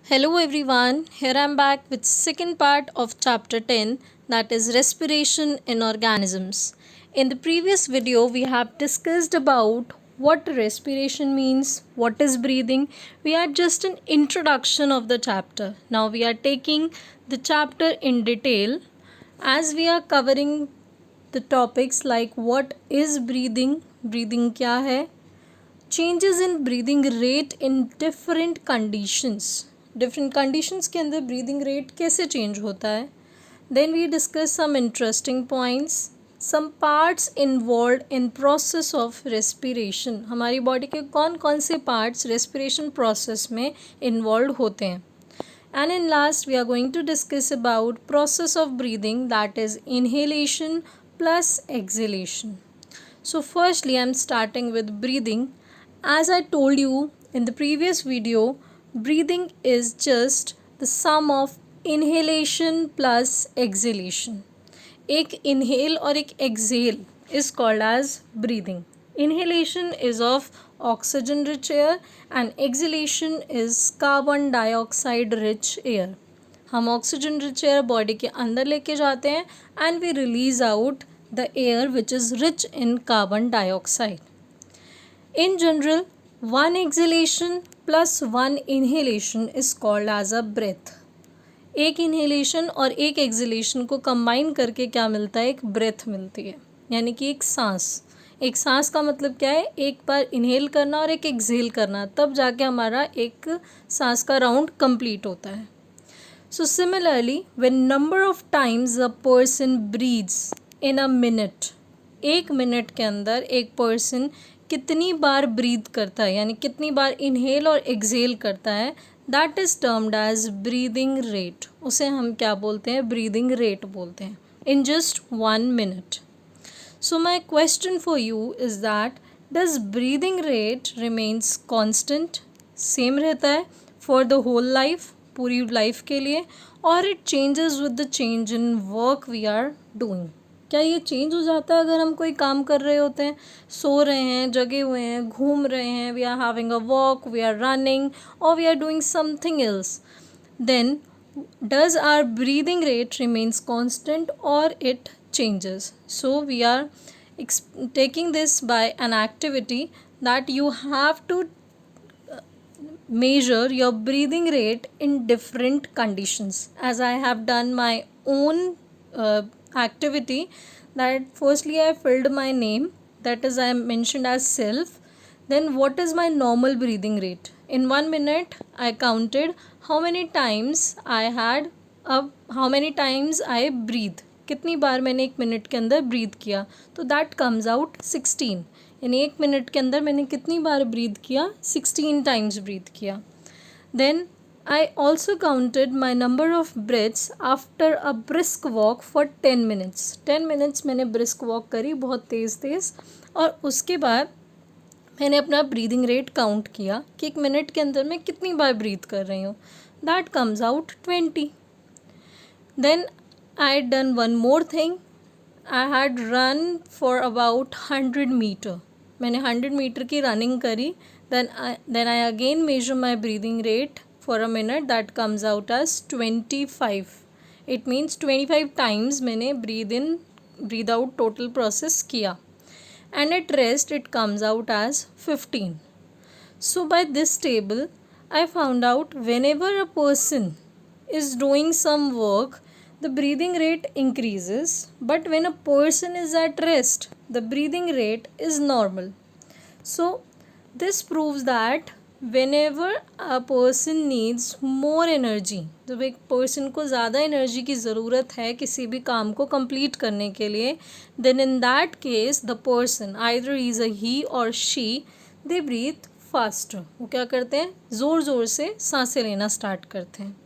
Hello everyone, here I am back with second part of chapter 10, that is respiration in organisms. In the previous video we have discussed about what respiration means, what is breathing. We had just an introduction of the chapter. Now we are taking the chapter in detail as we are covering the topics like what is breathing, breathing क्या है, changes in breathing rate in different conditions के अंदर breathing rate कैसे change होता है. Then we discuss some interesting points, some parts involve in process of respiration. हमारी body के कौन कौन से पार्ट्स रेस्पिरेशन प्रोसेस में इन्वॉल्व होते हैं. And in last, we are going to discuss about process of breathing, that is inhalation plus exhalation. So firstly, I am starting with breathing. As I told you in the previous video, breathing is just the sum of inhalation plus exhalation. एक inhale और एक exhale is called as breathing. Inhalation is of oxygen rich air and exhalation is carbon dioxide rich air. हम oxygen rich air body के अंदर लेके जाते हैं and we release out the air which is rich in carbon dioxide. In general, one exhalation plus one inhalation is called as a breath. एक inhalation और एक exhalation को कंबाइन करके क्या मिलता है, एक ब्रेथ मिलती है, यानी कि एक सांस. एक सांस का मतलब क्या है, एक बार इन्हेल करना और एक एक्सहेल करना, तब जाके हमारा एक सांस का राउंड कंप्लीट होता है. So similarly when number of times a person breathes in a minute, एक मिनट के अंदर एक पर्सन कितनी बार ब्रीथ करता है, यानी कितनी बार इन्हेल और एक्सहेल करता है, that is termed as breathing rate. उसे हम क्या बोलते हैं, ब्रीदिंग रेट बोलते हैं, in just 1 minute. So my question for you is that does breathing rate remains constant, same रहता है फॉर द होल लाइफ, पूरी लाइफ के लिए, और it changes with the change in work we are doing. क्या ये change हो जाता है अगर हम कोई काम कर रहे होते हैं, सो रहे हैं, जगे हुए हैं, घूम रहे हैं, we are having a walk, we are running और we are doing something else, then does our breathing rate remains constant or it changes. So we are taking this by an activity that you have to measure your breathing rate in different conditions. As I have done my own activity, that firstly I filled my name, that is I am mentioned as self. Then what is my normal breathing rate? In 1 minute I counted how many times I had, अब how many times I breathe, कितनी बार मैंने एक minute के अंदर breathe किया, तो that comes out 16. यानी एक मिनट के अंदर मैंने कितनी बार ब्रीथ किया, 16 टाइम्स ब्रीथ किया. Then I also counted my number of breaths after a brisk walk for 10 minutes. 10 minutes मैंने brisk walk करी, बहुत तेज़ तेज़, और उसके बाद मैंने अपना ब्रीदिंग रेट काउंट किया कि एक मिनट के अंदर मैं कितनी बार ब्रीथ कर रही हूँ. That comes out 20. Then I done one more thing, I had run for about 100 metre. मैंने 100 मीटर की रनिंग करी. Then I again measure my breathing rate for a minute, that comes out as 25. It means 25 times मैंने breathe in breathe out total process किया. And at rest it comes out as 15. So by this table I found out whenever a person is doing some work, the breathing rate increases, but when a person is at rest, the breathing rate is normal. So this proves that whenever a person needs more energy, जब एक person को ज़्यादा energy की ज़रूरत है किसी भी काम को कंप्लीट करने के लिए, then in that case the person, either he is a he or she, they breathe faster. वो क्या करते हैं, ज़ोर ज़ोर से सांसें लेना स्टार्ट करते हैं.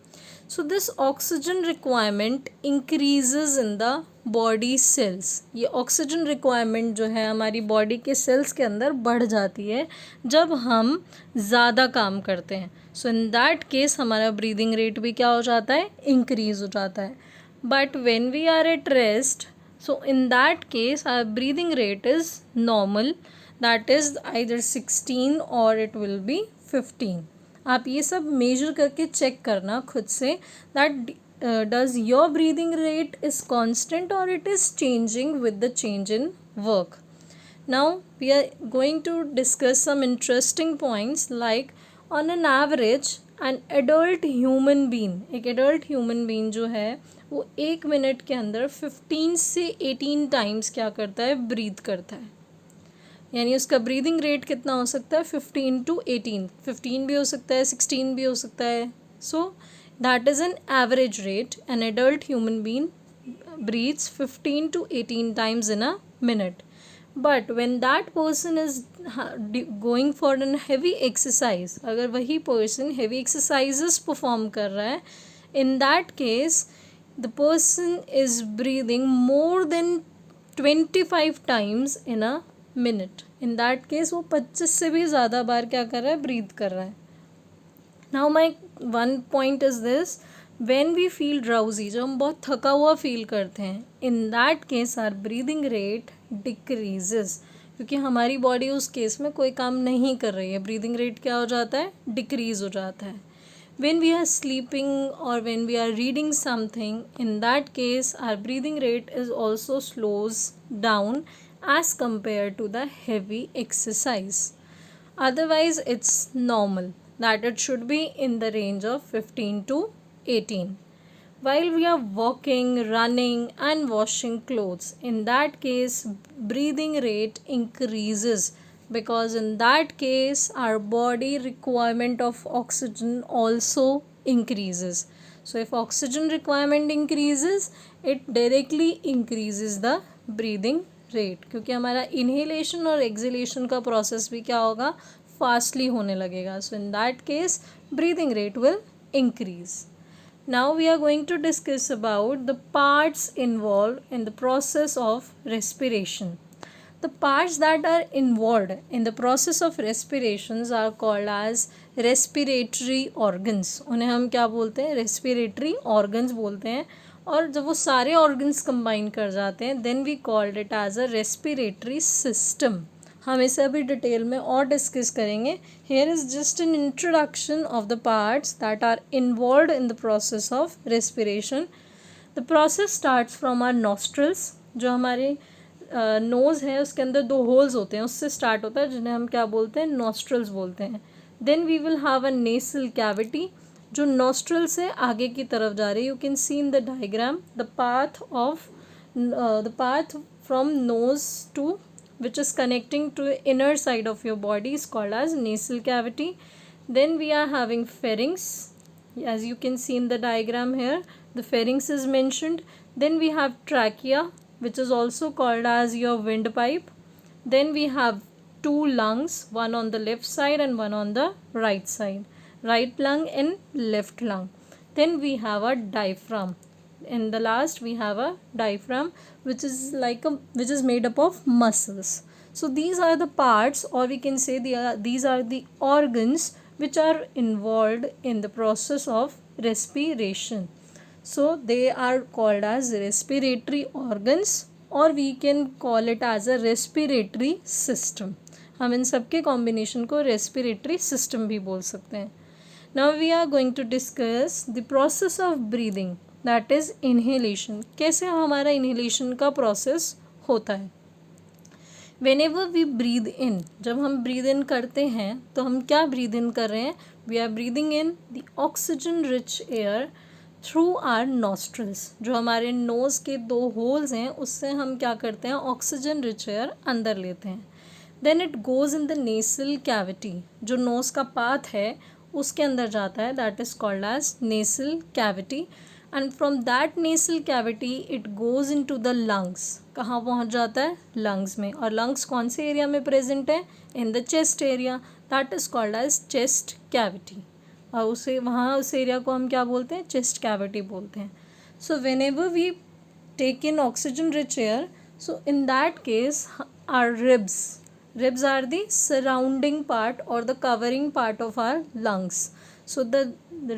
So this oxygen requirement increases in the body cells. ये ऑक्सीजन रिक्वायरमेंट जो है हमारी बॉडी के सेल्स के अंदर बढ़ जाती है जब हम ज़्यादा काम करते हैं. सो इन दैट केस हमारा ब्रीदिंग रेट भी क्या हो जाता है, इंक्रीज हो जाता है. But when we are at rest, so in that case our breathing rate is normal, that is either 16 or it will be 15. आप ये सब मेजर करके चेक करना खुद से that does your breathing rate is constant और it is changing with the change in work. Now we are going to discuss some interesting points like on an average an adult human being, एक adult human being जो है वो 1 minute के अंदर 15 से 18 times क्या करता है, ब्रीथ करता है. यानी उसका ब्रीदिंग रेट कितना हो सकता है, 15 to 18. 15 भी हो सकता है, 16 भी हो सकता है. So that is an average rate. An adult human being breathes 15 to 18 times in a minute. But when that person is going for an heavy exercise, अगर वही person heavy exercises perform कर रहा है, in that case the person is breathing more than 25 times in a minute. In that case वो 25 से भी ज़्यादा बार क्या कर रहा है, breathe कर रहा है. Now my one point is this, when we feel drowsy, जब हम बहुत थका हुआ फील करते हैं, in that case our breathing rate decreases, क्योंकि हमारी बॉडी उस केस में कोई काम नहीं कर रही है. ब्रीदिंग रेट क्या हो जाता है, डिक्रीज हो जाता है. when we are sleeping or when we are reading something, in that case our breathing rate is also slows down as compared to the heavy exercise. Otherwise it's normal that it should be in the range of 15 to 18. While we are walking, running and washing clothes, in that case breathing rate increases, because in that case our body requirement of oxygen also increases. So if oxygen requirement increases, it directly increases the breathing rate, क्योंकि हमारा inhalation और exhalation का process भी क्या होगा, fastly होने लगेगा. So in that case breathing rate will increase. Now we are going to discuss about the parts involve in the process of respiration. The parts that are involved in the process of respirations are called as respiratory organs. उन्हें हम क्या बोलते हैं, respiratory organs बोलते हैं. और जब वो सारे organs combine कर जाते हैं, then we called it as a respiratory system. हम इसे अभी डिटेल में और डिस्कस करेंगे. Here is just an introduction of the parts that are involved in the process of respiration. The process starts from our nostrils. जो हमारे nose है उसके अंदर 2 होल्स होते हैं, उससे स्टार्ट होता है, जिन्हें हम क्या बोलते हैं, नॉस्ट्रल्स बोलते हैं. Then we will have a nasal cavity जो नॉस्ट्रल से आगे की तरफ जा रही है. You can see in the diagram the path from nose to which is connecting to inner side of your body is called as nasal cavity. Then we are having pharynx, as you can see in the diagram here, the pharynx is mentioned. Then we have trachea, which is also called as your windpipe. Then we have 2 lungs, one on the left side and one on the right side, right lung and left lung. Then we have a diaphragm. In the last we have a diaphragm which is made up of muscles. So these are the parts, or we can say these are the organs which are involved in the process of respiration. So they are called as respiratory organs, or we can call it as a respiratory system. हम इन सब के combination को respiratory system भी बोल सकते हैं. Now we are going to discuss the process of breathing, that is inhalation. कैसे हमारा इन्हेलेशन का प्रोसेस होता है. Whenever we breathe in, जब हम ब्रीद इन करते हैं तो हम क्या ब्रीद इन कर रहे हैं, we are breathing in the oxygen rich air through our nostrils. जो हमारे नोज़ के 2 होल्स हैं उससे हम क्या करते हैं, ऑक्सीजन रिच एयर अंदर लेते हैं. Then it goes in the nasal cavity. जो नोज़ का पाथ है उसके अंदर जाता है, that is called as nasal cavity. And from that nasal cavity it goes into the lungs. कहाँ पहुँच जाता है, लंग्स में. और लंग्स कौन से एरिया में प्रेजेंट है, in the chest area, that is called as chest cavity. और उस एरिया को हम क्या बोलते हैं, चेस्ट कैविटी बोलते हैं. So whenever we take in oxygen rich air, so in that case our ribs are the surrounding part or the covering part of our lungs. So the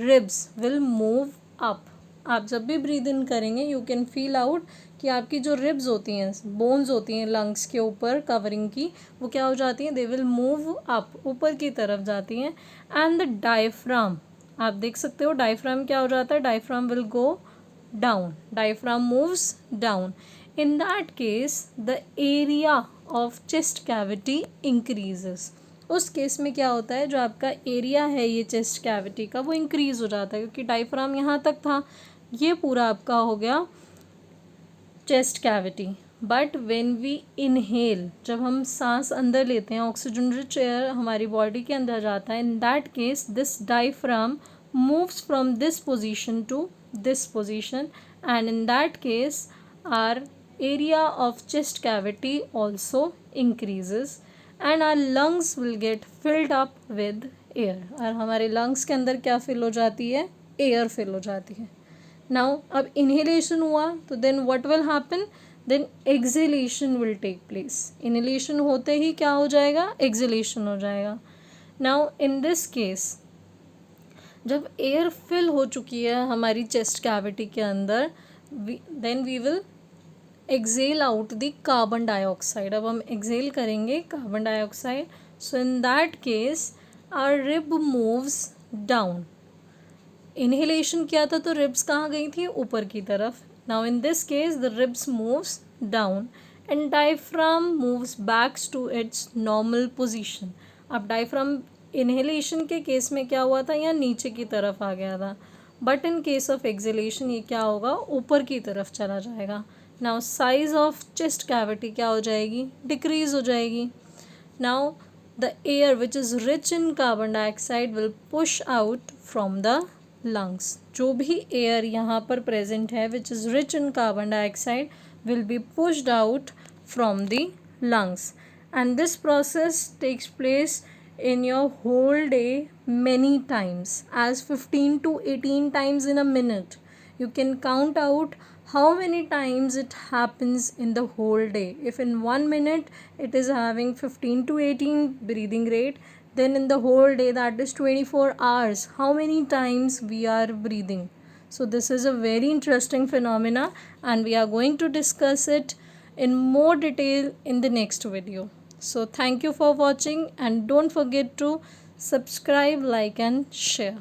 ribs will move up आप जब भी breathe in करेंगे you can feel out कि आपकी जो ribs होती हैं, bones होती हैं लंग्स के ऊपर कवरिंग की, वो क्या हो जाती हैं, दे विल मूव अप, ऊपर की तरफ जाती हैं. एंड द डायफ्राम, आप देख सकते हो डायफ्राम क्या हो जाता है, diaphragm will go down, diaphragm moves down. In that case the area of chest cavity increases. उस केस में क्या होता है, जो आपका एरिया है ये चेस्ट कैविटी का वो इंक्रीज़ हो जाता है, क्योंकि डायफ्राम यहाँ तक था, ये पूरा आपका हो गया chest cavity. But when we inhale, जब हम सांस अंदर लेते हैं, ऑक्सीजन रिच एयर हमारी बॉडी के अंदर जाता है, in that case this diaphragm moves from this position to this position, and in that case our area of chest cavity also increases and our lungs will get filled up with air. और हमारे lungs के अंदर क्या fill हो जाती है, air fill हो जाती है. Now अब inhalation हुआ तो then what will happen, then exhalation will take place. inhalation होते ही क्या हो जाएगा, exhalation हो जाएगा. Now in this case जब एयर फिल हो चुकी है हमारी चेस्ट कैविटी के अंदर, then we will exhale out the carbon dioxide. अब हम exhale करेंगे carbon dioxide. So in that case our rib moves down. Inhalation किया था तो रिब्स कहाँ गई थी, ऊपर की तरफ. Now in this case the ribs moves down and diaphragm moves backs to its normal position. अब डायफ्राम इनहेलेशन के केस में क्या हुआ था, यहाँ नीचे की तरफ आ गया था, but in case of exhalation ये क्या होगा, ऊपर की तरफ चला जाएगा. Now size of chest cavity क्या हो जाएगी, डिक्रीज हो जाएगी. Now the air which is rich in carbon dioxide will push out from the lungs. जो भी एयर यहाँ पर प्रेजेंट है which is rich in carbon dioxide will be pushed out from the lungs. And this process takes place in your whole day many times, as 15 to 18 times in a minute. You can count out how many times it happens in the whole day. If in 1 minute it is having 15 to 18 breathing rate, then in the whole day, that is 24 hours, how many times we are breathing. So this is a very interesting phenomena and we are going to discuss it in more detail in the next video. So thank you for watching and don't forget to subscribe, like and share.